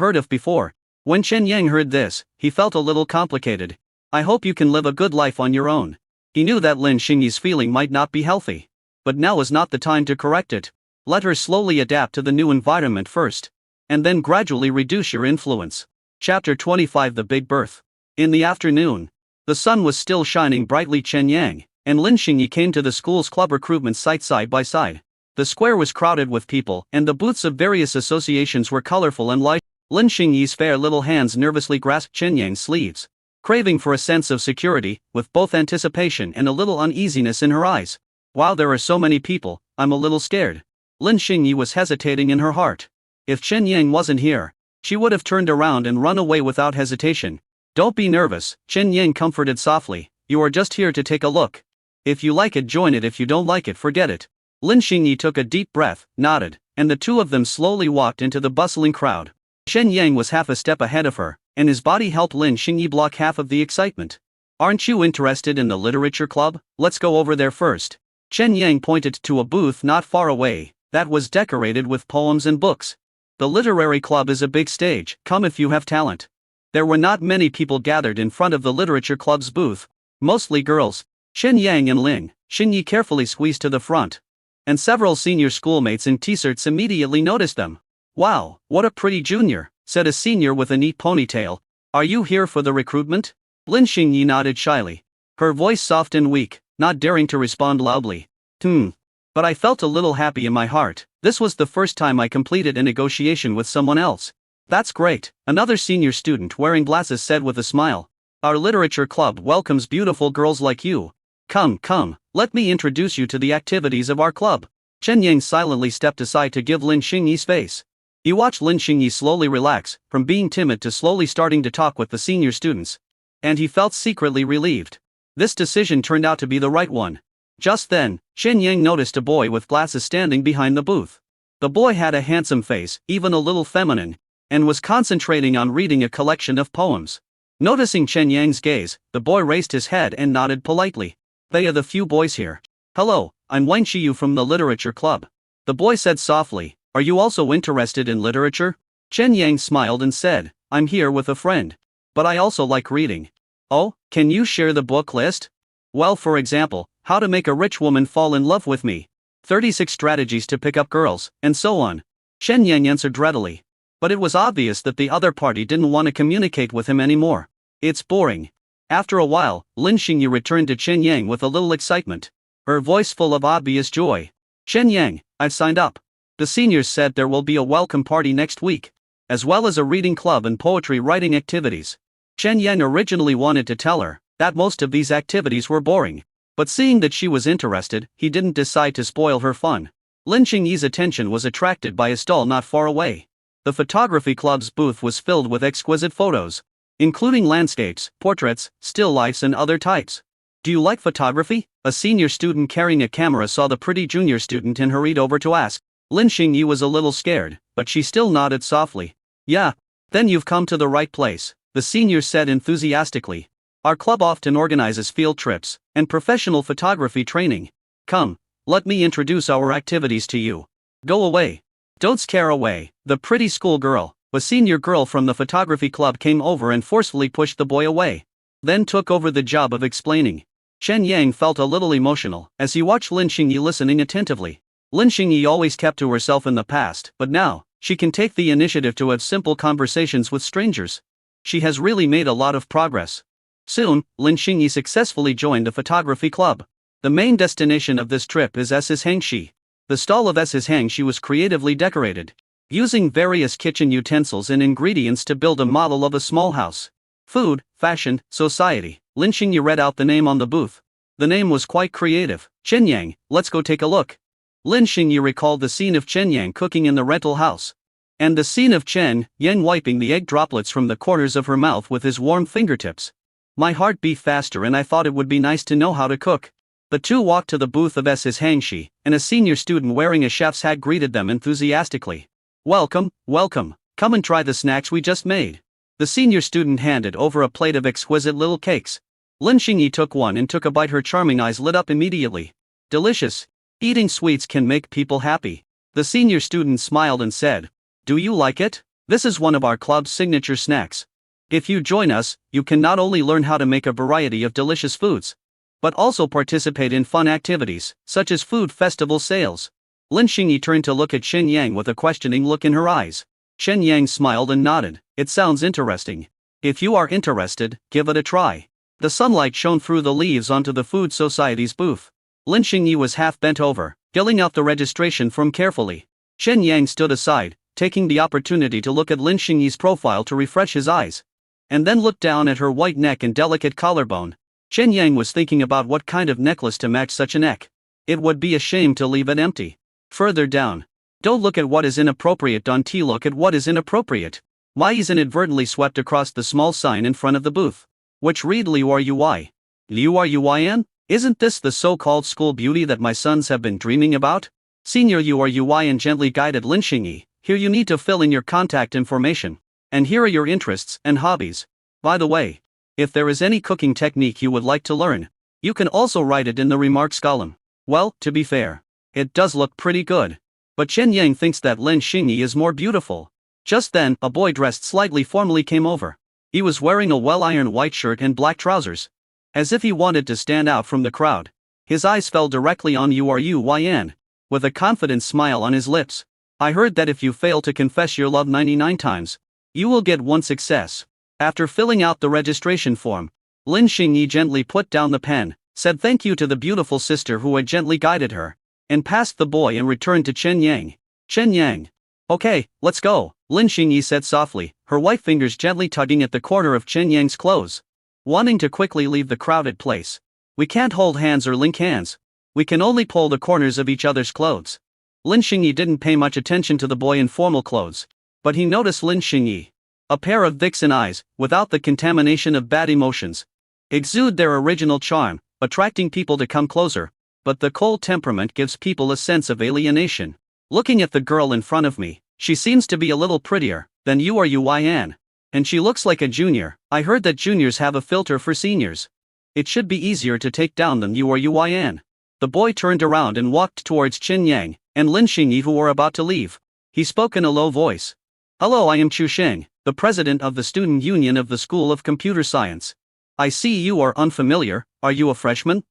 heard of before. When Chen Yang heard this, he felt a little complicated. I hope you can live a good life on your own. He knew that Lin Xingyi's feeling might not be healthy. But now was not the time to correct it. Let her slowly adapt to the new environment first. And then gradually reduce your influence. Chapter 25 The Big Birth. In the afternoon, the sun was still shining brightly. Chen Yang and Lin Xingyi came to the school's club recruitment site side by side. The square was crowded with people, and the booths of various associations were colorful and light. Lin Xingyi's fair little hands nervously grasped Chen Yang's sleeves, craving for a sense of security, with both anticipation and a little uneasiness in her eyes. Wow, there are so many people, I'm a little scared. Lin Xingyi was hesitating in her heart. If Chen Yang wasn't here, she would have turned around and run away without hesitation. Don't be nervous, Chen Yang comforted softly. You are just here to take a look. If you like it, join it. If you don't like it, forget it. Lin Xingyi took a deep breath, nodded, and the two of them slowly walked into the bustling crowd. Chen Yang was half a step ahead of her, and his body helped Lin Xingyi block half of the excitement. Aren't you interested in the literature club? Let's go over there first. Chen Yang pointed to a booth not far away, that was decorated with poems and books. The literary club is a big stage, come if you have talent. There were not many people gathered in front of the literature club's booth, mostly girls. Chen Yang and Lin Xingyi carefully squeezed to the front. And several senior schoolmates in t-shirts immediately noticed them. Wow, what a pretty junior, said a senior with a neat ponytail. Are you here for the recruitment? Lin Xingyi nodded shyly, her voice soft and weak, not daring to respond loudly. But I felt a little happy in my heart. This was the first time I completed a negotiation with someone else. That's great, another senior student wearing glasses said with a smile. Our literature club welcomes beautiful girls like you. Come, let me introduce you to the activities of our club. Chen Yang silently stepped aside to give Lin Xingyi space. He watched Lin Xingyi slowly relax, from being timid to slowly starting to talk with the senior students. And he felt secretly relieved. This decision turned out to be the right one. Just then, Chen Yang noticed a boy with glasses standing behind the booth. The boy had a handsome face, even a little feminine, and was concentrating on reading a collection of poems. Noticing Chen Yang's gaze, the boy raised his head and nodded politely. They are the few boys here. Hello, I'm Wang Xiyu from the literature club. The boy said softly. Are you also interested in literature? Chen Yang smiled and said, I'm here with a friend. But I also like reading. Oh, can you share the book list? Well, for example, How to Make a Rich Woman Fall in Love with Me, 36 Strategies to Pick Up Girls, and so on. Chen Yang answered readily. But it was obvious that the other party didn't want to communicate with him anymore. It's boring. After a while, Lin Xingyi returned to Chen Yang with a little excitement, her voice full of obvious joy. Chen Yang, I've signed up. The seniors said there will be a welcome party next week, as well as a reading club and poetry writing activities. Chen Yang originally wanted to tell her that most of these activities were boring, but seeing that she was interested, he didn't decide to spoil her fun. Lin Xingyi's attention was attracted by a stall not far away. The photography club's booth was filled with exquisite photos, including landscapes, portraits, still lifes and other types. Do you like photography? A senior student carrying a camera saw the pretty junior student and hurried over to ask. Lin Xingyi was a little scared, but she still nodded softly. Yeah, then you've come to the right place, the senior said enthusiastically. Our club often organizes field trips and professional photography training. Come, let me introduce our activities to you. Go away. Don't scare away, the pretty schoolgirl. A senior girl from the photography club came over and forcefully pushed the boy away, then took over the job of explaining. Chen Yang felt a little emotional as he watched Lin Xingyi listening attentively. Lin Xingyi always kept to herself in the past, but now, she can take the initiative to have simple conversations with strangers. She has really made a lot of progress. Soon, Lin Xingyi successfully joined the photography club. The main destination of this trip is S's Hangshi. The stall of S's Hangshi was creatively decorated, using various kitchen utensils and ingredients to build a model of a small house. Food, fashion, society. Lin Xingyi read out the name on the booth. The name was quite creative. Chen Yang, let's go take a look. Lin Xingyi recalled the scene of Chen Yang cooking in the rental house, and the scene of Chen Yang wiping the egg droplets from the corners of her mouth with his warm fingertips. My heart beat faster and I thought it would be nice to know how to cook. The two walked to the booth of S's Hangshi, and a senior student wearing a chef's hat greeted them enthusiastically. Welcome, come and try the snacks we just made. The senior student handed over a plate of exquisite little cakes. Lin Xingyi took one and took a bite. Her charming eyes lit up immediately. Delicious. Eating sweets can make people happy. The senior student smiled and said, Do you like it? This is one of our club's signature snacks. If you join us, you can not only learn how to make a variety of delicious foods, but also participate in fun activities, such as food festival sales. Lin Xingyi turned to look at Chen Yang with a questioning look in her eyes. Chen Yang smiled and nodded. It sounds interesting. If you are interested, give it a try. The sunlight shone through the leaves onto the Food Society's booth. Lin Xingyi was half bent over, filling out the registration form carefully. Chen Yang stood aside, taking the opportunity to look at Lin Xingyi's profile to refresh his eyes, and then looked down at her white neck and delicate collarbone. Chen Yang was thinking about what kind of necklace to match such a neck. It would be a shame to leave it empty. Further down. Don't look at what is inappropriate. Don't look at what is inappropriate. Wai's inadvertently swept across the small sign in front of the booth, which read Liu Ruyan. Liu Ruyan? Isn't this the so-called school beauty that my sons have been dreaming about? Senior Liu Ruyan gently guided Lin Xingyi. Here you need to fill in your contact information. And here are your interests and hobbies. By the way, if there is any cooking technique you would like to learn, you can also write it in the remarks column. Well, to be fair, it does look pretty good. But Chen Yang thinks that Lin Xingyi is more beautiful. Just then, a boy dressed slightly formally came over. He was wearing a well-ironed white shirt and black trousers. As if he wanted to stand out from the crowd, his eyes fell directly on Liu Ruyan, with a confident smile on his lips. I heard that if you fail to confess your love 99 times, you will get one success. After filling out the registration form, Lin Xingyi gently put down the pen, said thank you to the beautiful sister who had gently guided her, and passed the boy and returned to Chen Yang. Chen Yang. Okay, let's go, Lin Xingyi said softly, her white fingers gently tugging at the corner of Chen Yang's clothes. Wanting to quickly leave the crowded place. We can't hold hands or link hands. We can only pull the corners of each other's clothes. Lin Xingyi didn't pay much attention to the boy in formal clothes, but he noticed Lin Xingyi. A pair of vixen eyes, without the contamination of bad emotions, exude their original charm, attracting people to come closer, but the cold temperament gives people a sense of alienation. Looking at the girl in front of me, she seems to be a little prettier than Liu Ruyan. And she looks like a junior. I heard that juniors have a filter for seniors. It should be easier to take down than Liu Ruyan. The boy turned around and walked towards Chen Yang and Lin Xingyi, who were about to leave. He spoke in a low voice. Hello, I am Chu Sheng, the president of the Student Union of the School of Computer Science. I see you are unfamiliar. Are you a freshman?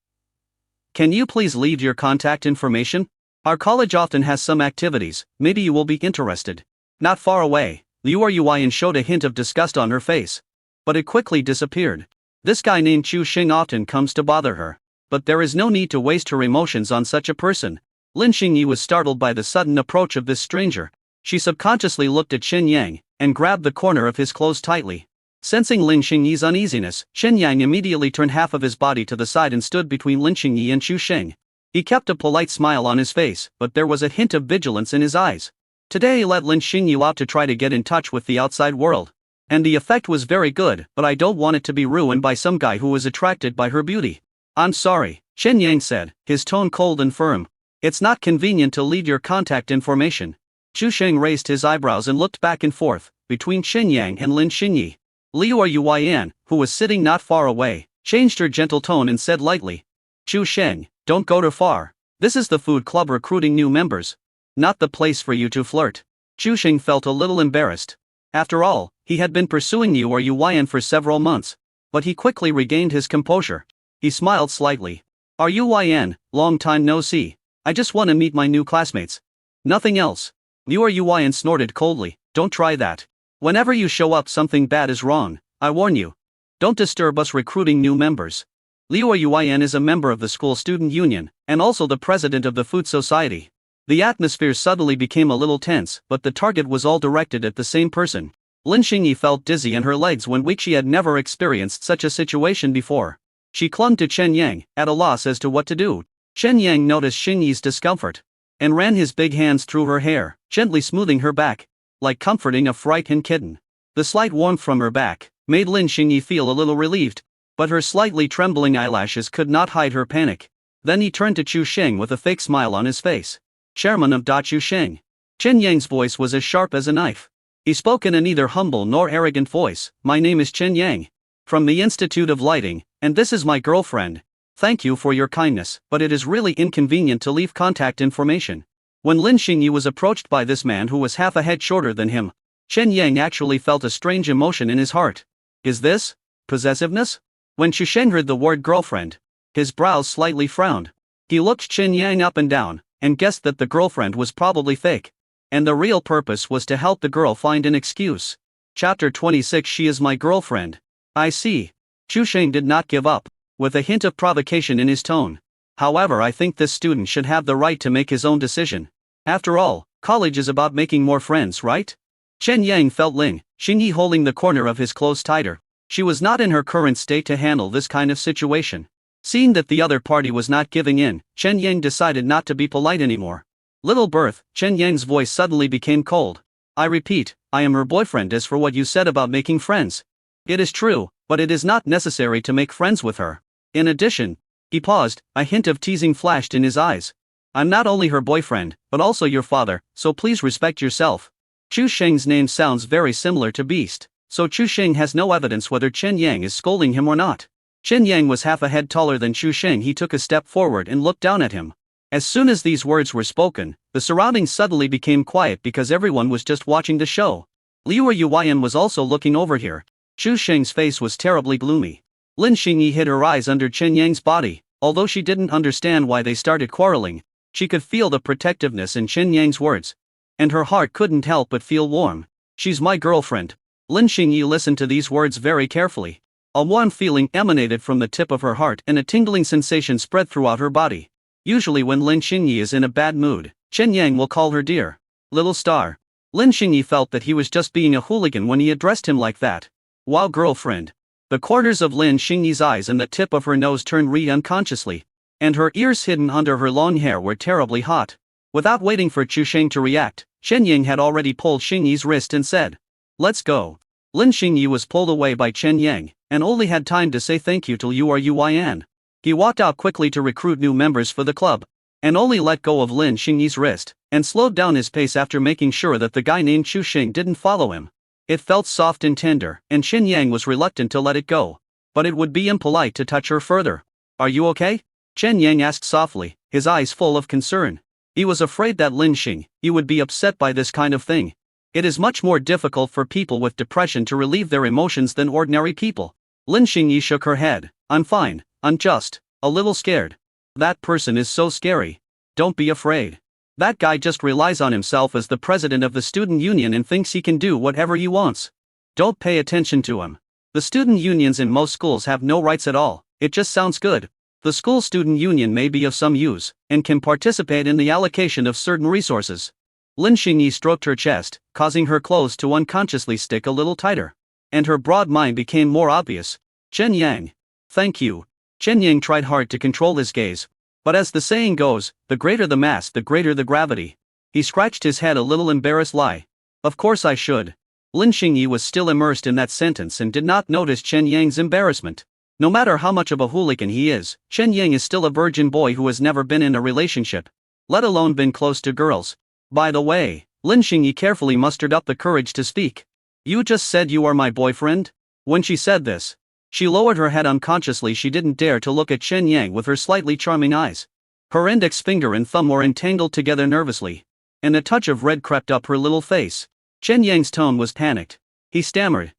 Can you please leave your contact information? Our college often has some activities, maybe you will be interested. Not far away, Liu Ruyan showed a hint of disgust on her face. But it quickly disappeared. This guy named Chu Sheng often comes to bother her. But there is no need to waste her emotions on such a person. Lin Xingyi was startled by the sudden approach of this stranger. She subconsciously looked at Chen Yang, and grabbed the corner of his clothes tightly. Sensing Lin Xingyi's uneasiness, Chen Yang immediately turned half of his body to the side and stood between Lin Xingyi and Chu Sheng. He kept a polite smile on his face, but there was a hint of vigilance in his eyes. Today he let Lin Xingyi out to try to get in touch with the outside world. And the effect was very good, but I don't want it to be ruined by some guy who was attracted by her beauty. I'm sorry, Chen Yang said, his tone cold and firm. It's not convenient to leave your contact information. Chu Sheng raised his eyebrows and looked back and forth, between Chen Yang and Lin Xingyi. Liu Ruyan, who was sitting not far away, changed her gentle tone and said lightly, Chu Sheng, don't go too far. This is the food club recruiting new members. Not the place for you to flirt. Chu Sheng felt a little embarrassed. After all, he had been pursuing Liu Ruyan for several months. But he quickly regained his composure. He smiled slightly. Ruyan, long time no see. I just want to meet my new classmates. Nothing else. Liu Ruyan snorted coldly. Don't try that. Whenever you show up, something bad is wrong. I warn you. Don't disturb us recruiting new members. Liu Ruyan is a member of the school student union, and also the president of the Food Society. The atmosphere suddenly became a little tense, but the target was all directed at the same person. Lin Xingyi felt dizzy and her legs went weak. She had never experienced such a situation before. She clung to Chen Yang, at a loss as to what to do. Chen Yang noticed Xingyi's discomfort, and ran his big hands through her hair, gently smoothing her back, like comforting a frightened kitten. The slight warmth from her back made Lin Xingyi feel a little relieved, but her slightly trembling eyelashes could not hide her panic. Then he turned to Chu Sheng with a fake smile on his face. Chairman of Da Chu Sheng. Chen Yang's voice was as sharp as a knife. He spoke in a neither humble nor arrogant voice. My name is Chen Yang, from the Institute of Lighting, and this is my girlfriend. Thank you for your kindness, but it is really inconvenient to leave contact information. When Lin Xingyi was approached by this man who was half a head shorter than him, Chen Yang actually felt a strange emotion in his heart. Is this possessiveness? When Chu Sheng heard the word girlfriend, his brows slightly frowned. He looked Chen Yang up and down, and guessed that the girlfriend was probably fake. And the real purpose was to help the girl find an excuse. Chapter 26. She is my girlfriend. I see. Chu Sheng did not give up, with a hint of provocation in his tone. However, I think this student should have the right to make his own decision. After all, college is about making more friends, right? Chen Yang felt Lin Xingyi holding the corner of his clothes tighter. She was not in her current state to handle this kind of situation. Seeing that the other party was not giving in, Chen Yang decided not to be polite anymore. Little Berth, Chen Yang's voice suddenly became cold. I repeat, I am her boyfriend. As for what you said about making friends, it is true, but it is not necessary to make friends with her. In addition, he paused, a hint of teasing flashed in his eyes. I'm not only her boyfriend, but also your father, so please respect yourself. Chu Sheng's name sounds very similar to Beast, so Chu Sheng has no evidence whether Chen Yang is scolding him or not. Chen Yang was half a head taller than Chu Sheng. He took a step forward and looked down at him. As soon as these words were spoken, the surroundings suddenly became quiet because everyone was just watching the show. Liu Yuyan was also looking over here. Chu Sheng's face was terribly gloomy. Lin Xingyi hid her eyes under Chen Yang's body. Although she didn't understand why they started quarreling, she could feel the protectiveness in Chen Yang's words. And her heart couldn't help but feel warm. She's my girlfriend. Lin Xingyi listened to these words very carefully. A warm feeling emanated from the tip of her heart and a tingling sensation spread throughout her body. Usually when Lin Xingyi is in a bad mood, Chen Yang will call her dear little star. Lin Xingyi felt that he was just being a hooligan when he addressed him like that. Wow, girlfriend. The corners of Lin Xingyi's eyes and the tip of her nose turned red unconsciously, and her ears hidden under her long hair were terribly hot. Without waiting for Chu Sheng to react, Chen Yang had already pulled Xingyi's wrist and said, let's go. Lin Xingyi was pulled away by Chen Yang, and only had time to say thank you to Liu Yuyan. He walked out quickly to recruit new members for the club, and only let go of Lin Xingyi's wrist, and slowed down his pace after making sure that the guy named Chu Sheng didn't follow him. It felt soft and tender, and Chen Yang was reluctant to let it go. But it would be impolite to touch her further. Are you okay? Chen Yang asked softly, his eyes full of concern. He was afraid that Lin Xingyi would be upset by this kind of thing. It is much more difficult for people with depression to relieve their emotions than ordinary people. Lin Xingyi shook her head. I'm fine, I'm just a little scared. That person is so scary. Don't be afraid. That guy just relies on himself as the president of the student union and thinks he can do whatever he wants. Don't pay attention to him. The student unions in most schools have no rights at all. It just sounds good. The school student union may be of some use, and can participate in the allocation of certain resources. Lin Xingyi stroked her chest, causing her clothes to unconsciously stick a little tighter. And her broad mind became more obvious. Chen Yang. Thank you. Chen Yang tried hard to control his gaze. But as the saying goes, the greater the mass, the greater the gravity. He scratched his head a little embarrassed. Lie. Of course I should. Lin Xingyi was still immersed in that sentence and did not notice Chen Yang's embarrassment. No matter how much of a hooligan he is, Chen Yang is still a virgin boy who has never been in a relationship, let alone been close to girls. By the way, Lin Xingyi carefully mustered up the courage to speak. You just said you are my boyfriend? When she said this, she lowered her head unconsciously. She didn't dare to look at Chen Yang with her slightly charming eyes. Her index finger and thumb were entangled together nervously, and a touch of red crept up her little face. Chen Yang's tone was panicked. He stammered.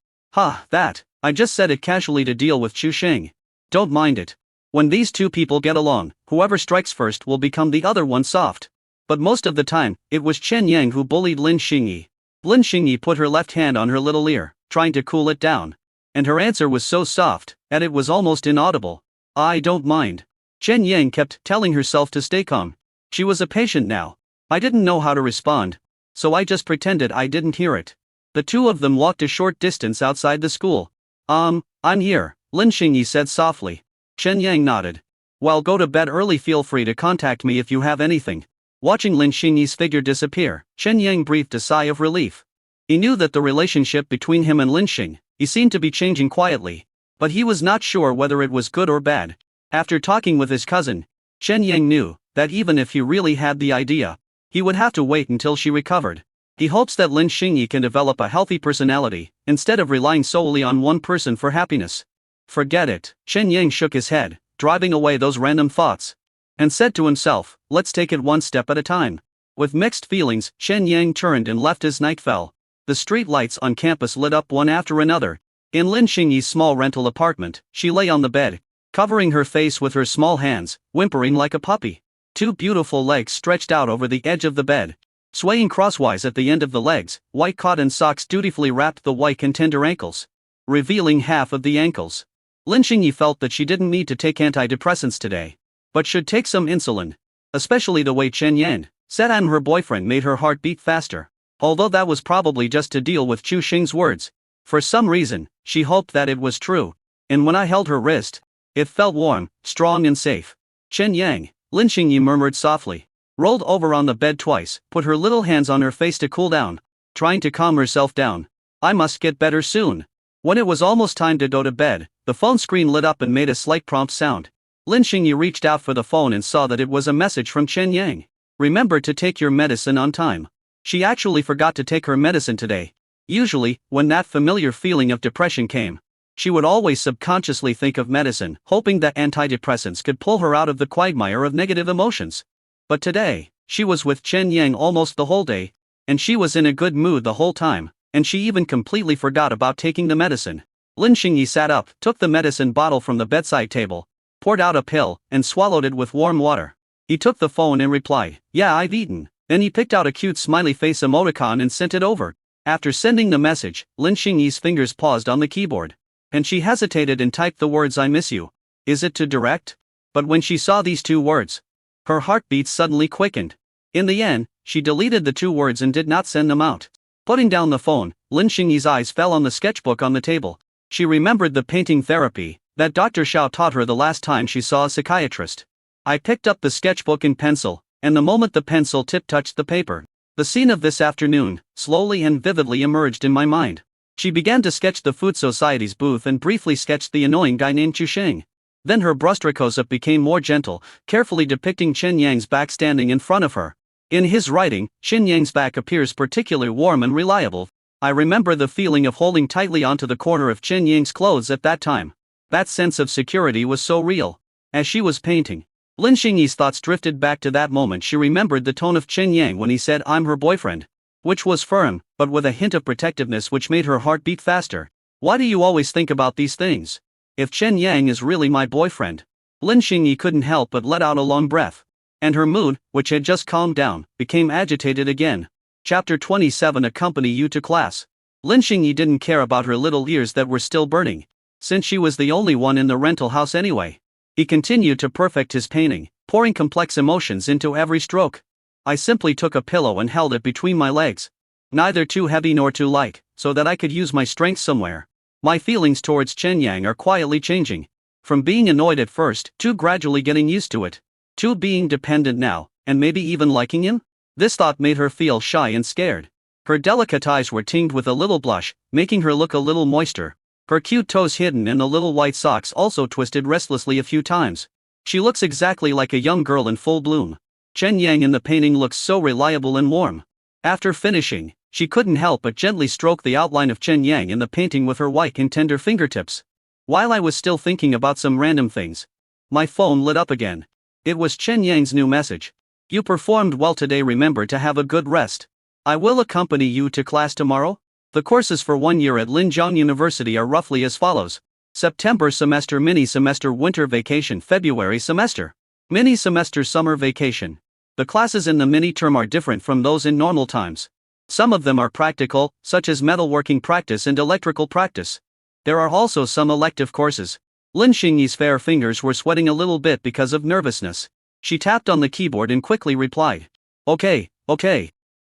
I just said it casually to deal with Chu Sheng. Don't mind it. When these two people get along, whoever strikes first will become the other one soft. But most of the time, it was Chen Yang who bullied Lin Xingyi. Lin Xingyi put her left hand on her little ear, trying to cool it down. And her answer was so soft, that it was almost inaudible. I don't mind. Chen Yang kept telling herself to stay calm. She was a patient now. I didn't know how to respond, so I just pretended I didn't hear it. The two of them walked a short distance outside the school. I'm here, Lin Xingyi said softly. Chen Yang nodded. Well, go to bed early. Feel free to contact me if you have anything. Watching Lin Xingyi's figure disappear, Chen Yang breathed a sigh of relief. He knew that the relationship between him and Lin Xingyi seemed to be changing quietly, but he was not sure whether it was good or bad. After talking with his cousin, Chen Yang knew that even if he really had the idea, he would have to wait until she recovered. He hopes that Lin Xingyi can develop a healthy personality, instead of relying solely on one person for happiness. Forget it, Chen Yang shook his head, driving away those random thoughts, and said to himself, let's take it one step at a time. With mixed feelings, Chen Yang turned and left as night fell. The street lights on campus lit up one after another. In Lin Xingyi's small rental apartment, she lay on the bed, covering her face with her small hands, whimpering like a puppy. Two beautiful legs stretched out over the edge of the bed. Swaying crosswise at the end of the legs, white cotton socks dutifully wrapped the white and tender ankles, revealing half of the ankles. Lin Xingyi felt that she didn't need to take antidepressants today, but should take some insulin. Especially the way Chen Yang said and her boyfriend made her heart beat faster. Although that was probably just to deal with Chu Xing's words. For some reason, she hoped that it was true. And when I held her wrist, it felt warm, strong and safe. Chen Yang, Lin Xingyi murmured softly, rolled over on the bed twice, put her little hands on her face to cool down, trying to calm herself down. I must get better soon. When it was almost time to go to bed, the phone screen lit up and made a slight prompt sound. Lin Xingyi reached out for the phone and saw that it was a message from Chen Yang. Remember to take your medicine on time. She actually forgot to take her medicine today. Usually, when that familiar feeling of depression came, she would always subconsciously think of medicine, hoping that antidepressants could pull her out of the quagmire of negative emotions. But today, she was with Chen Yang almost the whole day, and she was in a good mood the whole time, and she even completely forgot about taking the medicine. Lin Xingyi sat up, took the medicine bottle from the bedside table, poured out a pill, and swallowed it with warm water. He took the phone and replied, "Yeah, I've eaten." Then he picked out a cute smiley face emoticon and sent it over. After sending the message, Lin Xingyi's fingers paused on the keyboard, and she hesitated and typed the words "I miss you." Is it too direct? But when she saw these two words, her heartbeat suddenly quickened. In the end, she deleted the two words and did not send them out. Putting down the phone, Lin Xingyi's eyes fell on the sketchbook on the table. She remembered the painting therapy that Dr. Xiao taught her the last time she saw a psychiatrist. I picked up the sketchbook and pencil, and the moment the pencil tip touched the paper, the scene of this afternoon slowly and vividly emerged in my mind. She began to sketch the Food Society's booth and briefly sketched the annoying guy named Chu Xing. Then her brushstrokes became more gentle, carefully depicting Chen Yang's back standing in front of her. In his writing, Chen Yang's back appears particularly warm and reliable. I remember the feeling of holding tightly onto the corner of Chen Yang's clothes at that time. That sense of security was so real. As she was painting, Lin Xingyi's thoughts drifted back to that moment. She remembered the tone of Chen Yang when he said "I'm her boyfriend," which was firm, but with a hint of protectiveness which made her heart beat faster. Why do you always think about these things? If Chen Yang is really my boyfriend? Lin Xingyi couldn't help but let out a long breath. And her mood, which had just calmed down, became agitated again. Chapter 27 Accompany you to class. Lin Xingyi didn't care about her little ears that were still burning, since she was the only one in the rental house anyway. He continued to perfect his painting, pouring complex emotions into every stroke. I simply took a pillow and held it between my legs. Neither too heavy nor too light, so that I could use my strength somewhere. My feelings towards Chen Yang are quietly changing. From being annoyed at first, to gradually getting used to it, to being dependent now, and maybe even liking him? This thought made her feel shy and scared. Her delicate eyes were tinged with a little blush, making her look a little moister. Her cute toes hidden in the little white socks also twisted restlessly a few times. She looks exactly like a young girl in full bloom. Chen Yang in the painting looks so reliable and warm. After finishing, she couldn't help but gently stroke the outline of Chen Yang in the painting with her white and tender fingertips. While I was still thinking about some random things, my phone lit up again. It was Chen Yang's new message. "You performed well today. Remember to have a good rest. I will accompany you to class tomorrow." The courses for 1 year at Linjiang University are roughly as follows. September semester, mini semester, winter vacation, February semester, mini semester, summer vacation. The classes in the mini term are different from those in normal times. Some of them are practical, such as metalworking practice and electrical practice. There are also some elective courses. Lin Xingyi's fair fingers were sweating a little bit because of nervousness. She tapped on the keyboard and quickly replied, Okay.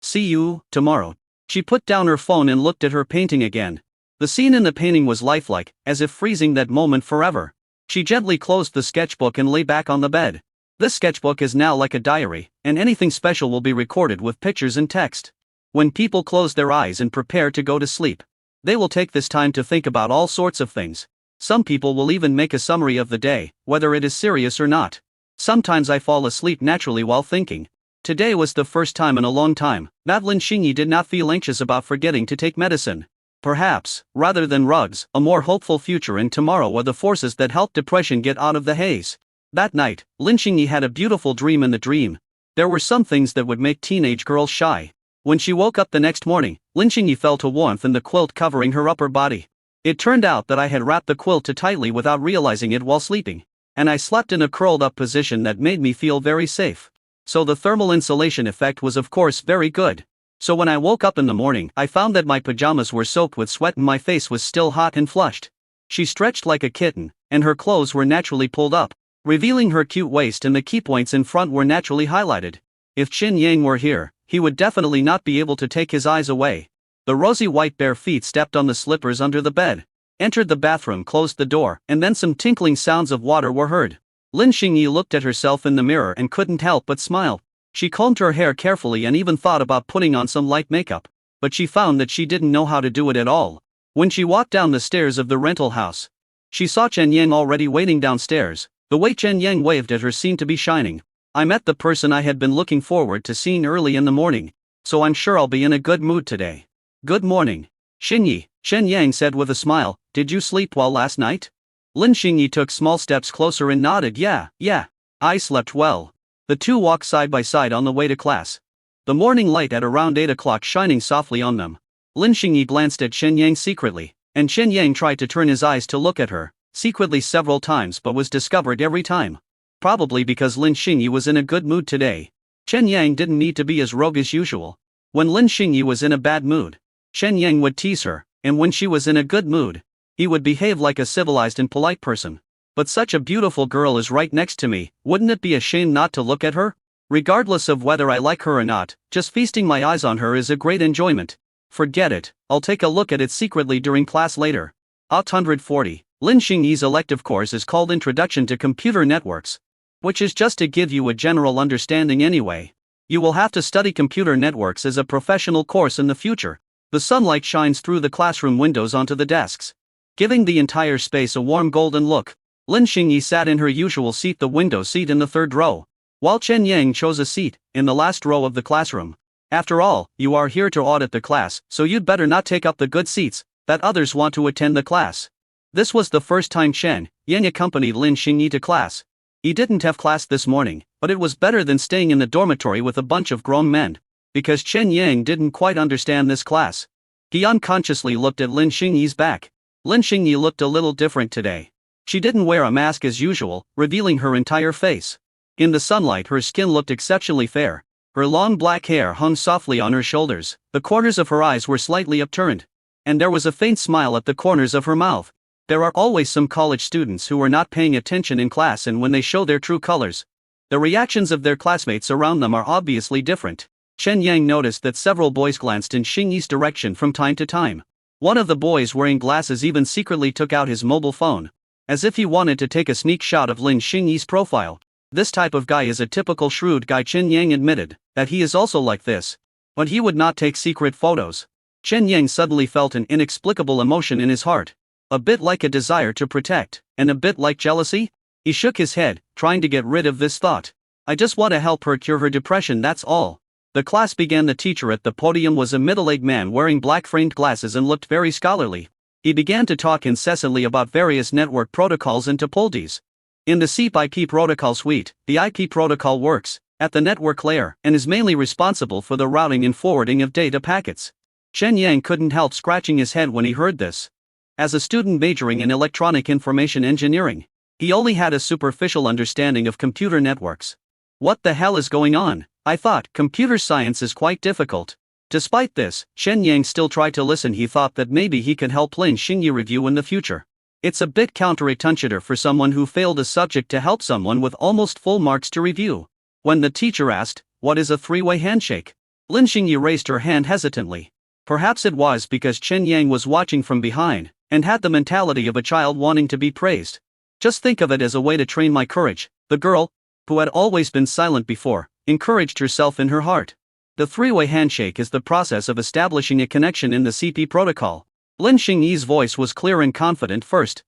See you tomorrow." She put down her phone and looked at her painting again. The scene in the painting was lifelike, as if freezing that moment forever. She gently closed the sketchbook and lay back on the bed. This sketchbook is now like a diary, and anything special will be recorded with pictures and text. When people close their eyes and prepare to go to sleep, they will take this time to think about all sorts of things. Some people will even make a summary of the day, whether it is serious or not. Sometimes I fall asleep naturally while thinking. Today was the first time in a long time that Lin Xingyi did not feel anxious about forgetting to take medicine. Perhaps, rather than rugs, a more hopeful future and tomorrow were the forces that helped depression get out of the haze. That night, Lin Xingyi had a beautiful dream. In the dream, there were some things that would make teenage girls shy. When she woke up the next morning, Lin Xingyi felt a warmth in the quilt covering her upper body. It turned out that I had wrapped the quilt too tightly without realizing it while sleeping, and I slept in a curled up position that made me feel very safe. So the thermal insulation effect was of course very good. So when I woke up in the morning, I found that my pajamas were soaked with sweat and my face was still hot and flushed. She stretched like a kitten, and her clothes were naturally pulled up, revealing her cute waist, and the key points in front were naturally highlighted. If Chen Yang were here, he would definitely not be able to take his eyes away. The rosy white bare feet stepped on the slippers under the bed, entered the bathroom, closed the door, and then some tinkling sounds of water were heard. Lin Xingyi looked at herself in the mirror and couldn't help but smile. She combed her hair carefully and even thought about putting on some light makeup, but she found that she didn't know how to do it at all. When she walked down the stairs of the rental house, she saw Chen Yang already waiting downstairs. The way Chen Yang waved at her seemed to be shining. I met the person I had been looking forward to seeing early in the morning, so I'm sure I'll be in a good mood today. Good morning, Xingyi, Chen Yang said with a smile. Did you sleep well last night? Lin Xingyi took small steps closer and nodded. Yeah, I slept well. The two walked side by side on the way to class, the morning light at around 8 o'clock shining softly on them. Lin Xingyi glanced at Chen Yang secretly, and Chen Yang tried to turn his eyes to look at her, secretly several times, but was discovered every time. Probably because Lin Xingyi was in a good mood today. Chen Yang didn't need to be as rogue as usual. When Lin Xingyi was in a bad mood, Chen Yang would tease her, and when she was in a good mood, he would behave like a civilized and polite person. But such a beautiful girl is right next to me, wouldn't it be a shame not to look at her? Regardless of whether I like her or not, just feasting my eyes on her is a great enjoyment. Forget it, I'll take a look at it secretly during class later. 140. Lin Xingyi's elective course is called Introduction to Computer Networks, which is just to give you a general understanding anyway. You will have to study computer networks as a professional course in the future. The sunlight shines through the classroom windows onto the desks, giving the entire space a warm golden look. Lin Xingyi sat in her usual seat, the window seat in the third row, while Chen Yang chose a seat in the last row of the classroom. After all, you are here to audit the class, so you'd better not take up the good seats that others want to attend the class. This was the first time Chen Yang accompanied Lin Xingyi to class. He didn't have class this morning, but it was better than staying in the dormitory with a bunch of grown men, because Chen Yang didn't quite understand this class. He unconsciously looked at Lin Xingyi's back. Lin Xingyi looked a little different today. She didn't wear a mask as usual, revealing her entire face. In the sunlight, her skin looked exceptionally fair. Her long black hair hung softly on her shoulders, the corners of her eyes were slightly upturned, and there was a faint smile at the corners of her mouth. There are always some college students who are not paying attention in class, and when they show their true colors, the reactions of their classmates around them are obviously different. Chen Yang noticed that several boys glanced in Xingyi's direction from time to time. One of the boys wearing glasses even secretly took out his mobile phone, as if he wanted to take a sneak shot of Lin Xingyi's profile. This type of guy is a typical shrewd guy. Chen Yang admitted that he is also like this, but he would not take secret photos. Chen Yang suddenly felt an inexplicable emotion in his heart, a bit like a desire to protect, and a bit like jealousy. He shook his head, trying to get rid of this thought. I just want to help her cure her depression, that's all. The class began. The teacher at the podium was a middle-aged man wearing black framed glasses and looked very scholarly. He began to talk incessantly about various network protocols and topologies. In the SEEP IP protocol suite, the IP protocol works at the network layer and is mainly responsible for the routing and forwarding of data packets. Chen Yang couldn't help scratching his head when he heard this. As a student majoring in electronic information engineering, he only had a superficial understanding of computer networks. What the hell is going on? I thought computer science is quite difficult. Despite this, Chen Yang still tried to listen. He thought that maybe he could help Lin Xingyi review in the future. It's a bit counterintuitive for someone who failed a subject to help someone with almost full marks to review. When the teacher asked, "What is a three-way handshake?" Lin Xingyi raised her hand hesitantly. Perhaps it was because Chen Yang was watching from behind and had the mentality of a child wanting to be praised. Just think of it as a way to train my courage. The girl, who had always been silent before, encouraged herself in her heart. The three-way handshake is the process of establishing a connection in the CP protocol. Lin Xingyi's voice was clear and confident. First,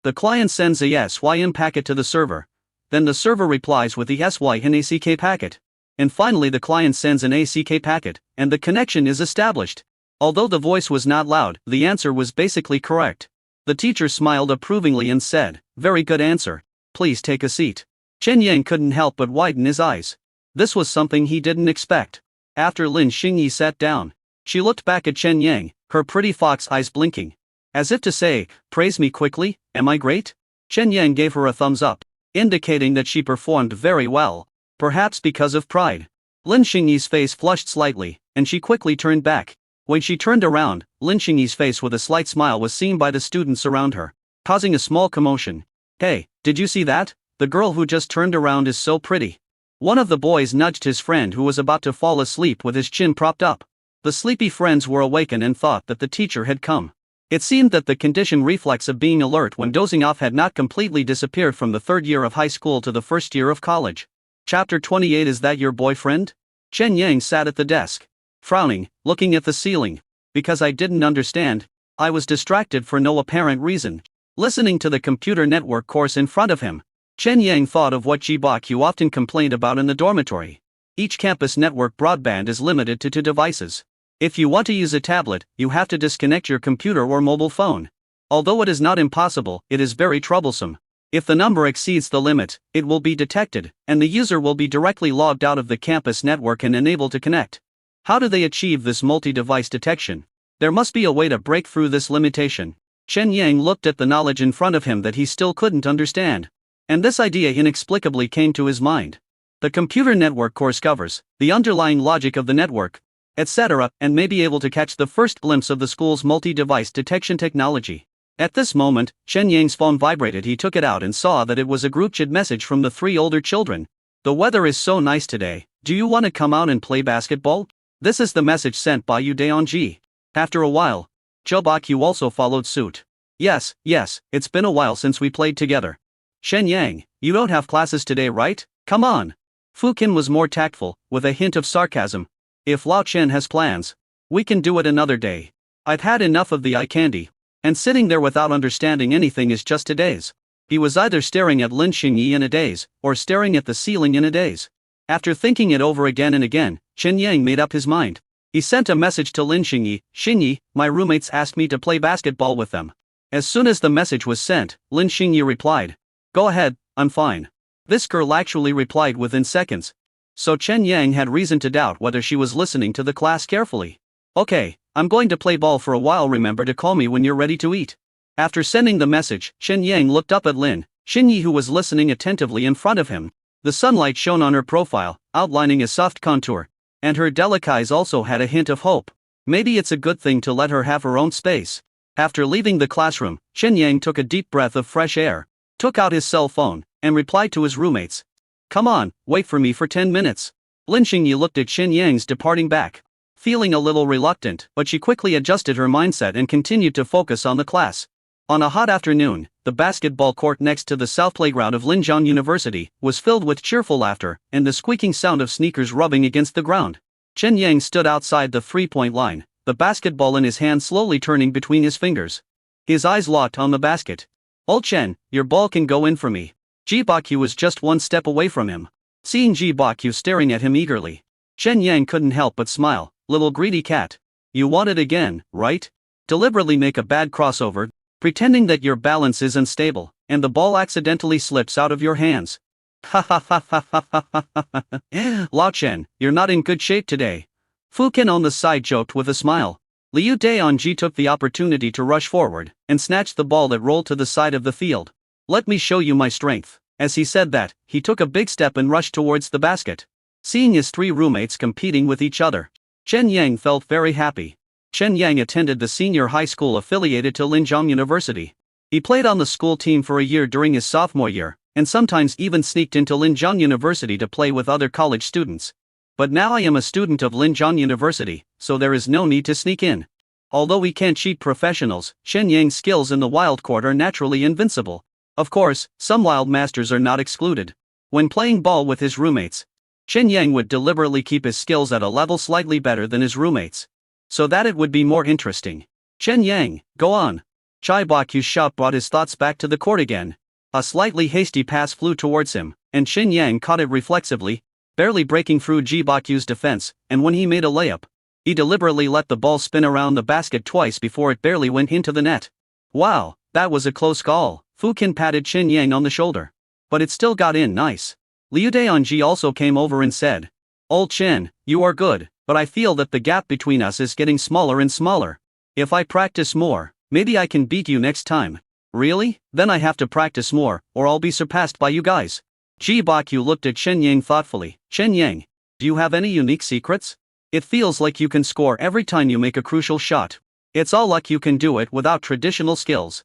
the client sends a SYN packet to the server. Then the server replies with the SYN ACK packet. And finally the client sends an ACK packet, and the connection is established. Although the voice was not loud, the answer was basically correct. The teacher smiled approvingly and said, "Very good answer. Please take a seat." Chen Yang couldn't help but widen his eyes. This was something he didn't expect. After Lin Xingyi sat down, she looked back at Chen Yang, her pretty fox eyes blinking. As if to say, praise me quickly, am I great? Chen Yang gave her a thumbs up, indicating that she performed very well, perhaps because of pride. Lin Xingyi's face flushed slightly, and she quickly turned back. When she turned around, Lin Xingyi's face with a slight smile was seen by the students around her, causing a small commotion. Hey, did you see that? The girl who just turned around is so pretty. One of the boys nudged his friend who was about to fall asleep with his chin propped up. The sleepy friends were awakened and thought that the teacher had come. It seemed that the conditioned reflex of being alert when dozing off had not completely disappeared from the third year of high school to the first year of college. Chapter 28. Is that your boyfriend? Chen Yang sat at the desk, frowning, looking at the ceiling. Because I didn't understand, I was distracted for no apparent reason, listening to the computer network course in front of him. Chen Yang thought of what Ji Bakyu often complained about in the dormitory. Each campus network broadband is limited to 2 devices. If you want to use a tablet, you have to disconnect your computer or mobile phone. Although it is not impossible, it is very troublesome. If the number exceeds the limit, it will be detected, and the user will be directly logged out of the campus network and unable to connect. How do they achieve this multi-device detection? There must be a way to break through this limitation. Chen Yang looked at the knowledge in front of him that he still couldn't understand. And this idea inexplicably came to his mind. The computer network course covers the underlying logic of the network, etc., and may be able to catch the first glimpse of the school's multi-device detection technology. At this moment, Chen Yang's phone vibrated. He took it out and saw that it was a group chat message from the 3 older children. The weather is so nice today, do you want to come out and play basketball? This is the message sent by Yu Daeonji. After a while, Ji Bakyu also followed suit. Yes, it's been a while since we played together. Shen Yang, you don't have classes today, right? Come on. Fu Qin was more tactful, with a hint of sarcasm. If Lao Chen has plans, we can do it another day. I've had enough of the eye candy. And sitting there without understanding anything is just a daze. He was either staring at Lin Xingyi in a daze, or staring at the ceiling in a daze. After thinking it over again and again, Chen Yang made up his mind. He sent a message to Lin Xingyi. Xingyi, my roommates asked me to play basketball with them. As soon as the message was sent, Lin Xingyi replied, go ahead, I'm fine. This girl actually replied within seconds. So Chen Yang had reason to doubt whether she was listening to the class carefully. Okay, I'm going to play ball for a while, remember to call me when you're ready to eat. After sending the message, Chen Yang looked up at Lin Xingyi, who was listening attentively in front of him. The sunlight shone on her profile, outlining a soft contour, and her delicate eyes also had a hint of hope. Maybe it's a good thing to let her have her own space. After leaving the classroom, Chen Yang took a deep breath of fresh air, took out his cell phone, and replied to his roommates. Come on, wait for me for 10 minutes. Lin Xingyi looked at Chen Yang's departing back, feeling a little reluctant, but she quickly adjusted her mindset and continued to focus on the class. On a hot afternoon, the basketball court next to the south playground of Linjiang University was filled with cheerful laughter and the squeaking sound of sneakers rubbing against the ground. Chen Yang stood outside the three-point line, the basketball in his hand slowly turning between his fingers. His eyes locked on the basket. Old Chen, your ball can go in for me. Ji Bakyu was just one step away from him. Seeing Ji Bakyu staring at him eagerly, Chen Yang couldn't help but smile. Little greedy cat. You want it again, right? Deliberately make a bad crossover, pretending that your balance is unstable, and the ball accidentally slips out of your hands. Ha ha ha ha ha ha ha ha. Lao Chen, you're not in good shape today. Fu Qin on the side joked with a smile. Liu Daeonji took the opportunity to rush forward and snatched the ball that rolled to the side of the field. Let me show you my strength. As he said that, he took a big step and rushed towards the basket. Seeing his 3 roommates competing with each other, Chen Yang felt very happy. Chen Yang attended the senior high school affiliated to Linjiang University. He played on the school team for a year during his sophomore year, and sometimes even sneaked into Linjiang University to play with other college students. But now I am a student of Linjiang University, so there is no need to sneak in. Although we can't cheat professionals, Chen Yang's skills in the wild court are naturally invincible. Of course, some wild masters are not excluded. When playing ball with his roommates, Chen Yang would deliberately keep his skills at a level slightly better than his roommates, so that it would be more interesting. Chen Yang, go on. Ji Bakyu's shout brought his thoughts back to the court again. A slightly hasty pass flew towards him, and Chen Yang caught it reflexively, barely breaking through Ji Bakyu's defense, and when he made a layup, he deliberately let the ball spin around the basket twice before it barely went into the net. Wow, that was a close call. Fu Qin patted Chen Yang on the shoulder. But it still got in nice. Liu Daeonji also came over and said, Old Chen, you are good. but I feel that the gap between us is getting smaller and smaller. If I practice more, maybe I can beat you next time. Really? Then I have to practice more, or I'll be surpassed by you guys. Ji Bakyu looked at Chen Yang thoughtfully. Chen Yang, do you have any unique secrets? It feels like you can score every time you make a crucial shot. It's all luck you can do it without traditional skills.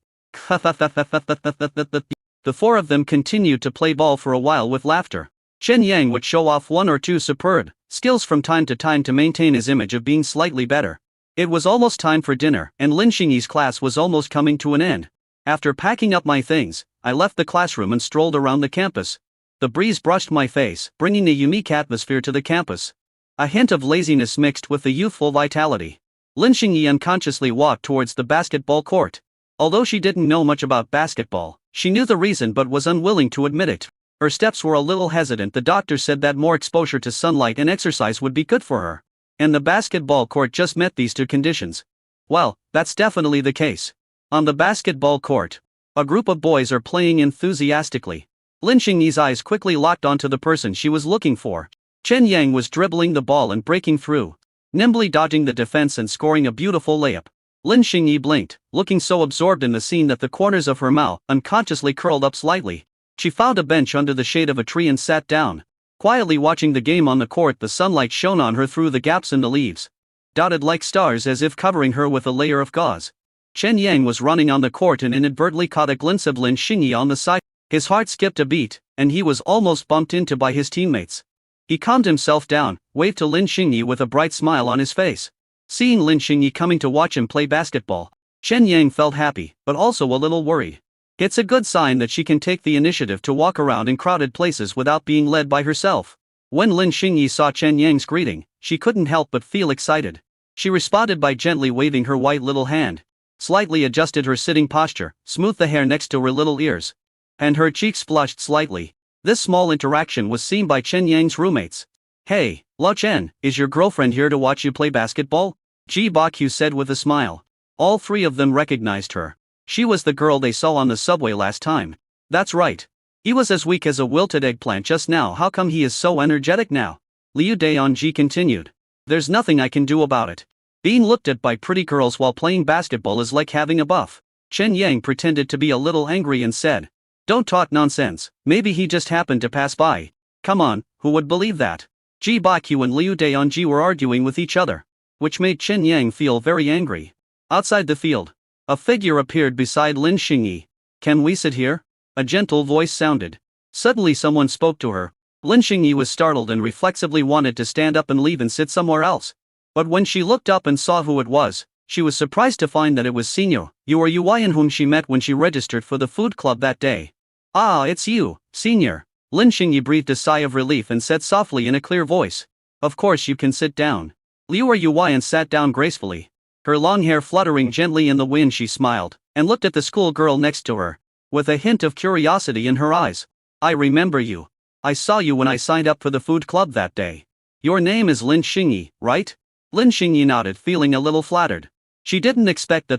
The four of them continued to play ball for a while with laughter. Chen Yang would show off one or two superb skills from time to time to maintain his image of being slightly better. It was almost time for dinner, and Lin Xingyi's class was almost coming to an end. After packing up my things, I left the classroom and strolled around the campus. The breeze brushed my face, bringing a unique atmosphere to the campus. A hint of laziness mixed with the youthful vitality. Lin Xingyi unconsciously walked towards the basketball court. Although she didn't know much about basketball, she knew the reason but was unwilling to admit it. Her steps were a little hesitant. The doctor said that more exposure to sunlight and exercise would be good for her. And the basketball court just met these two conditions. Well, that's definitely the case. On the basketball court, a group of boys are playing enthusiastically. Lin Xingyi's eyes quickly locked onto the person she was looking for. Chen Yang was dribbling the ball and breaking through, nimbly dodging the defense and scoring a beautiful layup. Lin Xingyi blinked, looking so absorbed in the scene that the corners of her mouth unconsciously curled up slightly. She found a bench under the shade of a tree and sat down. Quietly watching the game on the court, the sunlight shone on her through the gaps in the leaves, dotted like stars as if covering her with a layer of gauze. Chen Yang was running on the court and inadvertently caught a glimpse of Lin Xingyi on the side. His heart skipped a beat, and he was almost bumped into by his teammates. He calmed himself down, waved to Lin Xingyi with a bright smile on his face. Seeing Lin Xingyi coming to watch him play basketball, Chen Yang felt happy, but also a little worried. It's a good sign that she can take the initiative to walk around in crowded places without being led by herself. When Lin Xingyi saw Chen Yang's greeting, she couldn't help but feel excited. She responded by gently waving her white little hand, slightly adjusted her sitting posture, smoothed the hair next to her little ears, and her cheeks flushed slightly. This small interaction was seen by Chen Yang's roommates. Hey, Lao Chen, is your girlfriend here to watch you play basketball? Ji Bakyu said with a smile. All three of them recognized her. She was the girl they saw on the subway last time. That's right. He was as weak as a wilted eggplant just now. How come he is so energetic now? Liu Daonji continued. There's nothing I can do about it. Being looked at by pretty girls while playing basketball is like having a buff. Chen Yang pretended to be a little angry and said, don't talk nonsense, maybe he just happened to pass by. Come on, who would believe that? Ji Bakyu and Liu Daonji were arguing with each other, which made Chen Yang feel very angry. Outside the field, a figure appeared beside Lin Xingyi. Can we sit here? A gentle voice sounded. Suddenly someone spoke to her. Lin Xingyi was startled and reflexively wanted to stand up and leave and sit somewhere else. But when she looked up and saw who it was, she was surprised to find that it was Senior Yuan whom she met when she registered for the food club that day. Ah, it's you, Senior. Lin Xingyi breathed a sigh of relief and said softly in a clear voice. Of course you can sit down. Liu Yuan sat down gracefully. Her long hair fluttering gently in the wind, she smiled, and looked at the schoolgirl next to her, with a hint of curiosity in her eyes. I remember you. I saw you when I signed up for the food club that day. Your name is Lin Xingyi, right? Lin Xingyi nodded, feeling a little flattered. She didn't expect that